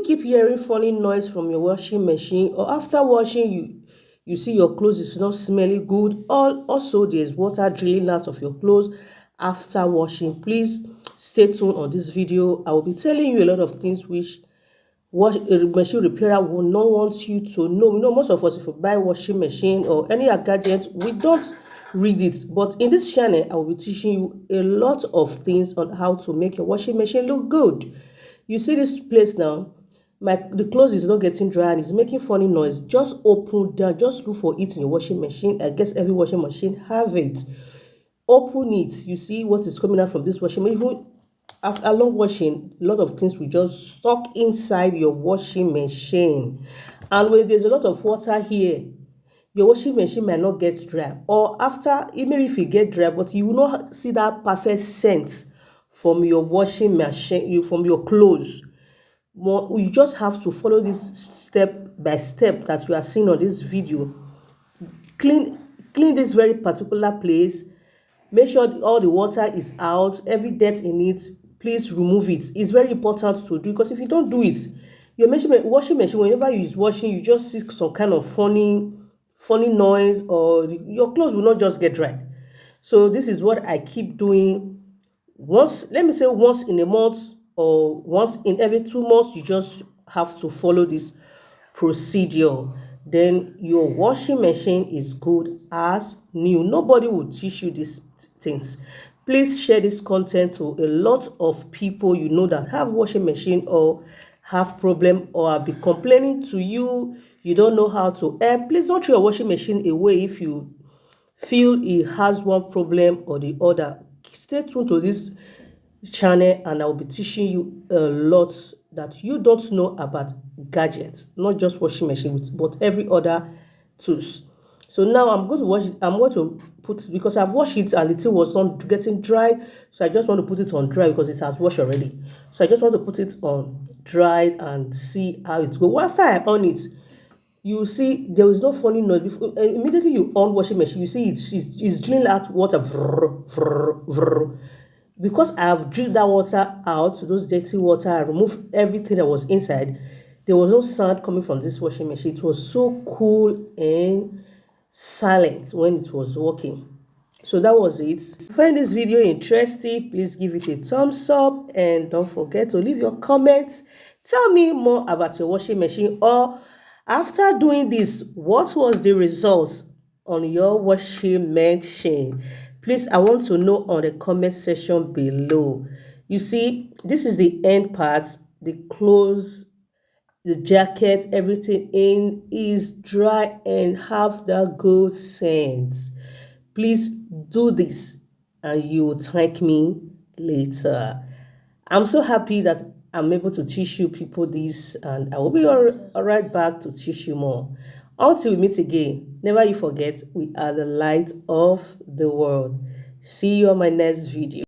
keep hearing funny noise from your washing machine, or after washing you see your clothes is not smelling good, or also there's water drilling out of your clothes after washing, please stay tuned on this video. I will be telling you a lot of things which a machine repairer will not want you to know. Most of us, if we buy washing machine or any gadget, we don't read it. But in this channel, I will be teaching you a lot of things on how to make your washing machine look good. You see this place now, the clothes is not getting dry and it's making funny noise. Just open down, just look for it in your washing machine. I guess every washing machine have it. Open it, you see what is coming out from this washing machine. Even after long washing, a lot of things will just stuck inside your washing machine. And when there's a lot of water here, your washing machine might not get dry, or after, maybe if you get dry, but you will not see that perfect scent from your washing machine, from your clothes. You just have to follow this step by step that you are seeing on this video. Clean this very particular place. Make sure all the water is out, every dirt in it, please remove it. It's very important to do, because if you don't do it, your washing machine, whenever you use washing, you just see some kind of funny noise, or your clothes will not just get dry. So this is what I keep doing. Once in a month or once in every 2 months, you just have to follow this procedure. Then your washing machine is good as new. Nobody will teach you these things. Please share this content to a lot of people you know that have washing machine or have problem, or have been complaining to you. You don't know how to help. Please don't throw your washing machine away if you feel it has one problem or the other. Stay tuned to this channel and I'll be teaching you a lot that you don't know about gadgets, not just washing machine, but every other tools. So now I'm going to put, because I've washed it and the thing was not getting dry, so I just want to put it on dry because it has washed already. So I just want to put it on dry and see how it goes. After I on it, you see there is no funny noise. Before, immediately you on washing machine, you see it's drilling out water. Because I have drilled that water out, those dirty water, I removed everything that was inside. There was no sound coming from this washing machine. It was so cool and silent when it was working. So that was it. If you find this video interesting, please give it a thumbs up and don't forget to leave your comments. Tell me more about your washing machine, or after doing this, what was the results on your washing machine? Please, I want to know on the comment section below. You see, this is the end part, the clothes, the jacket, everything in is dry and have the good scent. Please do this and you will thank me later. I'm so happy that I'm able to teach you people this, and I will be right back to teach you more. Until we meet again, never you forget, we are the light of the world. See you on my next video.